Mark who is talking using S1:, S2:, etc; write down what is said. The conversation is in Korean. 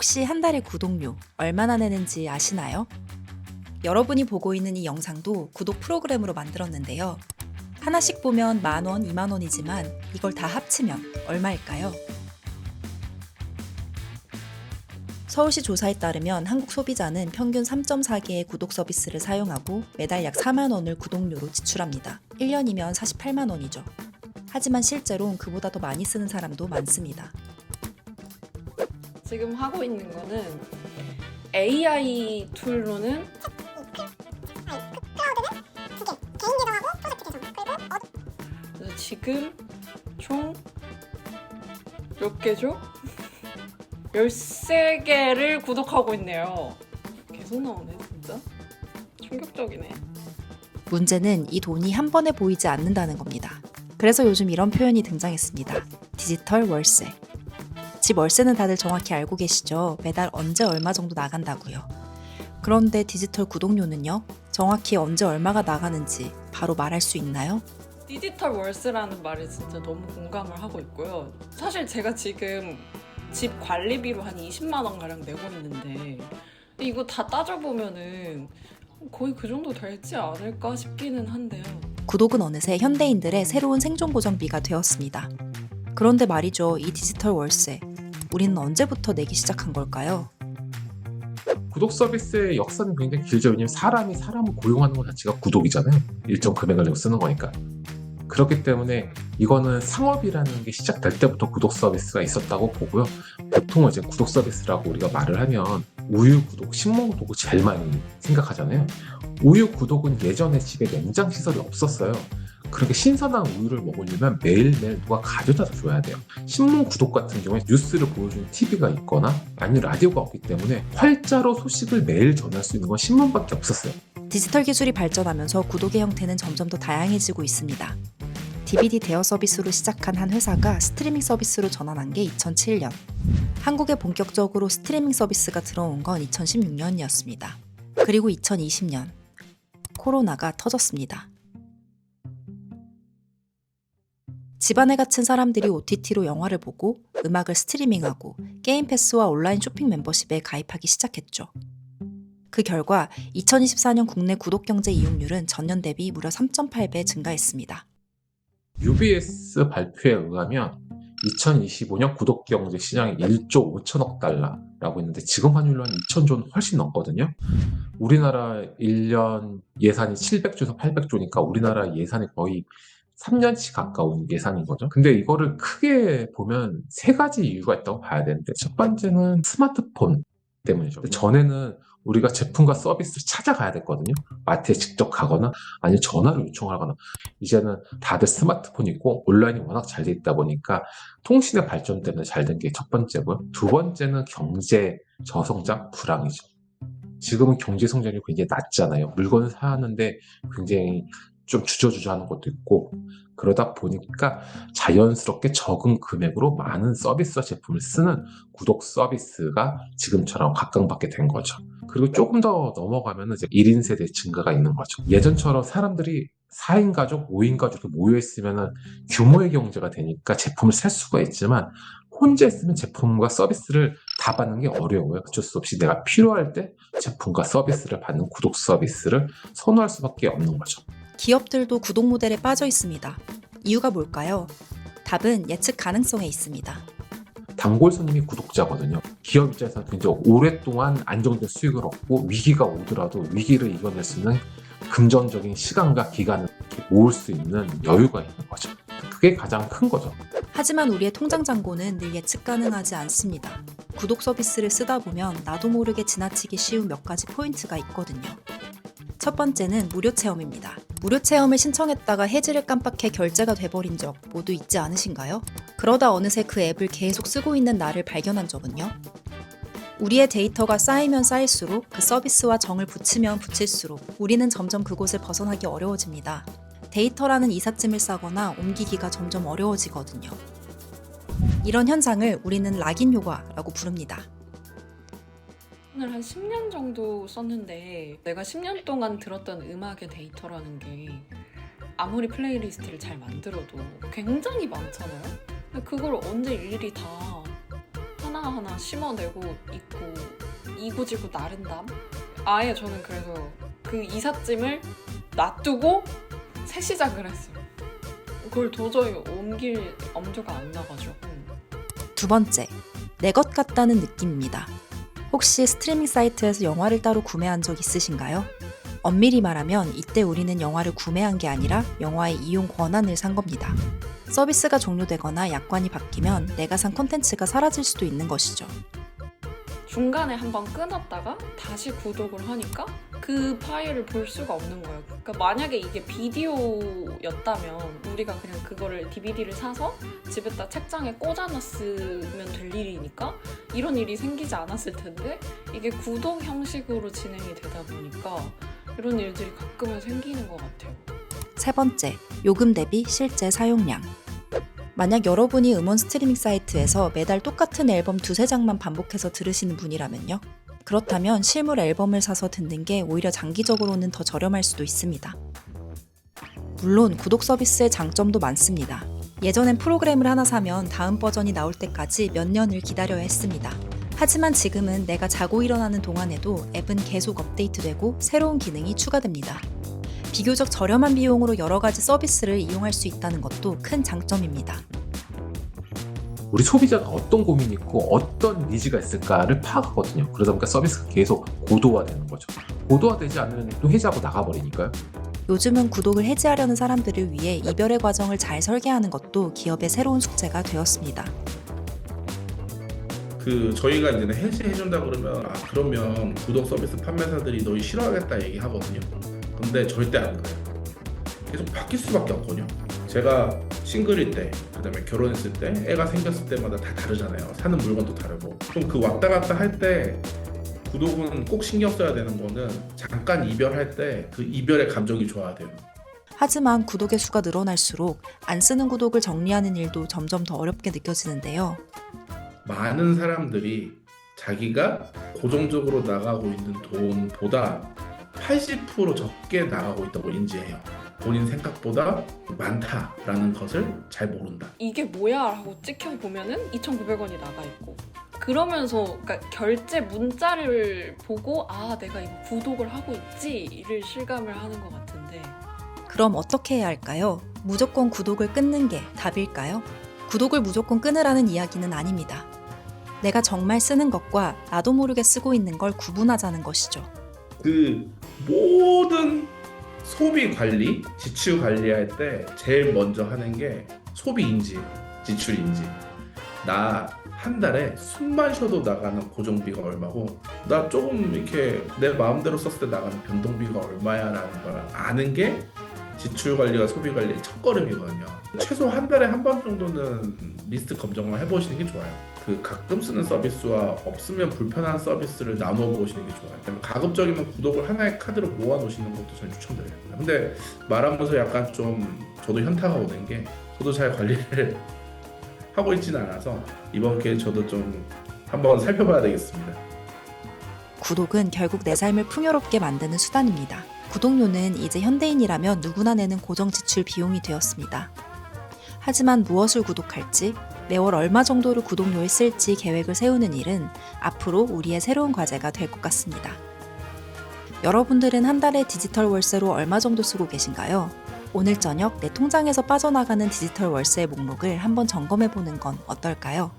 S1: 혹시 한 달에 구독료 얼마나 내는지 아시나요? 여러분이 보고 있는 이 영상도 구독 프로그램으로 만들었는데요. 하나씩 보면 10,000원, 20,000원이지만 이걸 다 합치면 얼마일까요? 서울시 조사에 따르면 한국 소비자는 평균 3.4개의 구독 서비스를 사용하고 매달 약 4만 원을 구독료로 지출합니다. 1년이면 48만 원이죠. 하지만 실제로는 그보다 더 많이 쓰는 사람도 많습니다.
S2: 지금 하고 있는 거는 AI 툴로는 그래서 지금 총 몇 개죠? 13개를 구독하고 있네요. 계속 나오네 진짜. 충격적이네.
S1: 문제는 이 돈이 한 번에 보이지 않는다는 겁니다. 그래서 요즘 이런 표현이 등장했습니다. 디지털 월세. 집 월세는 다들 정확히 알고 계시죠? 매달 언제 얼마 정도 나간다고요. 그런데 디지털 구독료는요? 정확히 언제 얼마가 나가는지 바로 말할 수 있나요?
S2: 디지털 월세라는 말에 진짜 너무 공감을 하고 있고요. 사실 제가 지금 집 관리비로 한 20만 원 가량 내고 있는데 이거 다 따져보면은 거의 그 정도 되지 않을까 싶기는 한데요.
S1: 구독은 어느새 현대인들의 새로운 생존 보장비가 되었습니다. 그런데 말이죠, 이 디지털 월세, 우리는 언제부터 내기 시작한 걸까요?
S3: 구독 서비스의 역사는 굉장히 길죠. 왜냐면 사람이 사람을 고용하는 것 자체가 구독이잖아요. 일정 금액을 내고 쓰는 거니까. 그렇기 때문에 이거는 상업이라는 게 시작될 때부터 구독 서비스가 있었다고 보고요. 보통은 이제 구독 서비스라고 우리가 말을 하면 우유 구독, 식물 구독을 제일 많이 생각하잖아요. 우유 구독은 예전에 집에 냉장 시설이 없었어요. 그렇게 신선한 우유를 먹으려면 매일매일 누가 가져다 줘야 돼요. 신문 구독 같은 경우에 뉴스를 보여주는 TV가 있거나 아니면 라디오가 없기 때문에 활자로 소식을 매일 전할 수 있는 건 신문밖에 없었어요.
S1: 디지털 기술이 발전하면서 구독의 형태는 점점 더 다양해지고 있습니다. DVD 대여 서비스로 시작한 한 회사가 스트리밍 서비스로 전환한 게 2007년. 한국에 본격적으로 스트리밍 서비스가 들어온 건 2016년이었습니다. 그리고 2020년, 코로나가 터졌습니다. 집안에 갇힌 사람들이 OTT로 영화를 보고 음악을 스트리밍하고 게임 패스와 온라인 쇼핑 멤버십에 가입하기 시작했죠. 그 결과 2024년 국내 구독 경제 이용률은 전년 대비 무려 3.8배 증가했습니다.
S3: UBS 발표에 의하면 2025년 구독 경제 시장이 1조 5천억 달러라고 했는데 지금 환율로 한 2천조는 훨씬 넘거든요. 우리나라 1년 예산이 700조에서 800조니까 우리나라 예산이 거의 3년치 가까운 예산인 거죠. 근데 이거를 크게 보면 세 가지 이유가 있다고 봐야 되는데 첫 번째는 스마트폰 때문이죠. 전에는 우리가 제품과 서비스를 찾아가야 됐거든요. 마트에 직접 가거나 아니면 전화를 요청하거나 이제는 다들 스마트폰이 있고 온라인이 워낙 잘 돼 있다 보니까 통신의 발전 때문에 잘 된 게 첫 번째고요. 두 번째는 경제 저성장 불황이죠. 지금은 경제 성장이 굉장히 낮잖아요. 물건을 사는데 굉장히 좀 주저주저하는 것도 있고 그러다 보니까 자연스럽게 적은 금액으로 많은 서비스와 제품을 쓰는 구독 서비스가 지금처럼 각광받게 된 거죠. 그리고 조금 더 넘어가면 이제 1인 세대 증가가 있는 거죠. 예전처럼 사람들이 4인 가족, 5인 가족 이렇게 모여 있으면 규모의 경제가 되니까 제품을 살 수가 있지만 혼자 있으면 제품과 서비스를 다 받는 게 어려워요. 어쩔 수 없이 내가 필요할 때 제품과 서비스를 받는 구독 서비스를 선호할 수밖에 없는 거죠.
S1: 기업들도 구독 모델에 빠져 있습니다. 이유가 뭘까요? 답은 예측 가능성에 있습니다.
S3: 단골 손님이 구독자거든요. 기업 입장에서는 굉장히 오랫동안 안정된 수익을 얻고 위기가 오더라도 위기를 이겨낼 수 있는 금전적인 시간과 기간을 모을 수 있는 여유가 있는 거죠. 그게 가장 큰 거죠.
S1: 하지만 우리의 통장 잔고는 늘 예측 가능하지 않습니다. 구독 서비스를 쓰다 보면 나도 모르게 지나치기 쉬운 몇 가지 포인트가 있거든요. 첫 번째는 무료 체험입니다. 무료 체험을 신청했다가 해지를 깜빡해 결제가 돼버린 적 모두 있지 않으신가요? 그러다 어느새 그 앱을 계속 쓰고 있는 나를 발견한 적은요? 우리의 데이터가 쌓이면 쌓일수록 그 서비스와 정을 붙이면 붙일수록 우리는 점점 그곳을 벗어나기 어려워집니다. 데이터라는 이삿짐을 싸거나 옮기기가 점점 어려워지거든요. 이런 현상을 우리는 락인 효과라고 부릅니다.
S2: 오늘 한 10년 정도 썼는데 내가 10년 동안 들었던 음악의 데이터라는 게 아무리 플레이리스트를 잘 만들어도 굉장히 많잖아요. 근데 그걸 언제 일일이 다 하나하나 심어내고 있고 이고지고 나른담? 아예 저는 그래서 그 이삿짐을 놔두고 새 시작을 했어요. 그걸 도저히 옮길 엄두가 안 나가지고.
S1: 두 번째, 내 것 같다는 느낌입니다. 혹시 스트리밍 사이트에서 영화를 따로 구매한 적 있으신가요? 엄밀히 말하면 이때 우리는 영화를 구매한 게 아니라 영화의 이용 권한을 산 겁니다. 서비스가 종료되거나 약관이 바뀌면 내가 산 콘텐츠가 사라질 수도 있는 것이죠.
S2: 중간에 한번 끊었다가 다시 구독을 하니까 그 파일을 볼 수가 없는 거예요. 그러니까 만약에 이게 비디오였다면 우리가 그냥 그거를 DVD를 사서 집에다 책장에 꽂아놨으면 될 일이니까 이런 일이 생기지 않았을 텐데 이게 구독 형식으로 진행이 되다 보니까 이런 일들이 가끔은 생기는 것 같아요.
S1: 세 번째, 요금 대비 실제 사용량. 만약 여러분이 음원 스트리밍 사이트에서 매달 똑같은 앨범 두세 장만 반복해서 들으시는 분이라면요. 그렇다면 실물 앨범을 사서 듣는 게 오히려 장기적으로는 더 저렴할 수도 있습니다. 물론 구독 서비스의 장점도 많습니다. 예전엔 프로그램을 하나 사면 다음 버전이 나올 때까지 몇 년을 기다려야 했습니다. 하지만 지금은 내가 자고 일어나는 동안에도 앱은 계속 업데이트되고 새로운 기능이 추가됩니다. 비교적 저렴한 비용으로 여러 가지 서비스를 이용할 수 있다는 것도 큰 장점입니다.
S3: 우리 소비자가 어떤 고민이 있고 어떤 니즈가 있을까를 파악하거든요. 그러다 보니까 서비스가 계속 고도화되는 거죠. 고도화되지 않으면 또 해지하고 나가버리니까요.
S1: 요즘은 구독을 해지하려는 사람들을 위해 이별의 과정을 잘 설계하는 것도 기업의 새로운 숙제가 되었습니다.
S4: 저희가 이제 해지해준다 그러면 구독 서비스 판매사들이 너희 싫어하겠다 얘기하거든요. 근데 절대 안 그래요. 계속 바뀔 수밖에 없거든요. 제가 싱글일 때, 그다음에 결혼했을 때, 애가 생겼을 때마다 다 다르잖아요. 사는 물건도 다르고. 그럼 그 왔다 갔다 할 때 구독은 꼭 신경 써야 되는 거는 잠깐 이별할 때 그 이별의 감정이 좋아야 돼요.
S1: 하지만 구독의 수가 늘어날수록 안 쓰는 구독을 정리하는 일도 점점 더 어렵게 느껴지는데요.
S4: 많은 사람들이 자기가 고정적으로 나가고 있는 돈보다 80% 적게 나가고 있다고 인지해요. 본인 생각보다 많다라는 것을 잘 모른다.
S2: 이게 뭐야? 하고 찍혀보면은 2,900원이 나가 있고 그러면서 그러니까 결제 문자를 보고 아 내가 이거 구독을 하고 있지를 실감을 하는 것 같은데
S1: 그럼 어떻게 해야 할까요? 무조건 구독을 끊는 게 답일까요? 구독을 무조건 끊으라는 이야기는 아닙니다. 내가 정말 쓰는 것과 나도 모르게 쓰고 있는 걸 구분하자는 것이죠.
S4: 그 모든 소비 관리, 지출 관리할 때 제일 먼저 하는 게 소비 인지, 지출 인지. 나 한 달에 숨만 쉬어도 나가는 고정비가 얼마고 나 조금 이렇게 내 마음대로 썼을 때 나가는 변동비가 얼마야라는 걸 아는 게 지출 관리와 소비 관리의 첫걸음이거든요. 최소 한 달에 한 번 정도는 리스트 검정을 해보시는 게 좋아요. 그 가끔 쓰는 서비스와 없으면 불편한 서비스를 나눠 보시는 게 좋아요. 가급적이면 구독을 하나의 카드로 모아 놓으시는 것도 저는 추천드려요. 근데 말하면서 약간 좀 저도 현타가 오는 게 저도 잘 관리를 하고 있지는 않아서 이번 기회에 저도 좀 한번 살펴봐야 되겠습니다.
S1: 구독은 결국 내 삶을 풍요롭게 만드는 수단입니다. 구독료는 이제 현대인이라면 누구나 내는 고정 지출 비용이 되었습니다. 하지만 무엇을 구독할지, 매월 얼마 정도를 구독료에 쓸지 계획을 세우는 일은 앞으로 우리의 새로운 과제가 될 것 같습니다. 여러분들은 한 달에 디지털 월세로 얼마 정도 쓰고 계신가요? 오늘 저녁 내 통장에서 빠져나가는 디지털 월세의 목록을 한번 점검해 보는 건 어떨까요?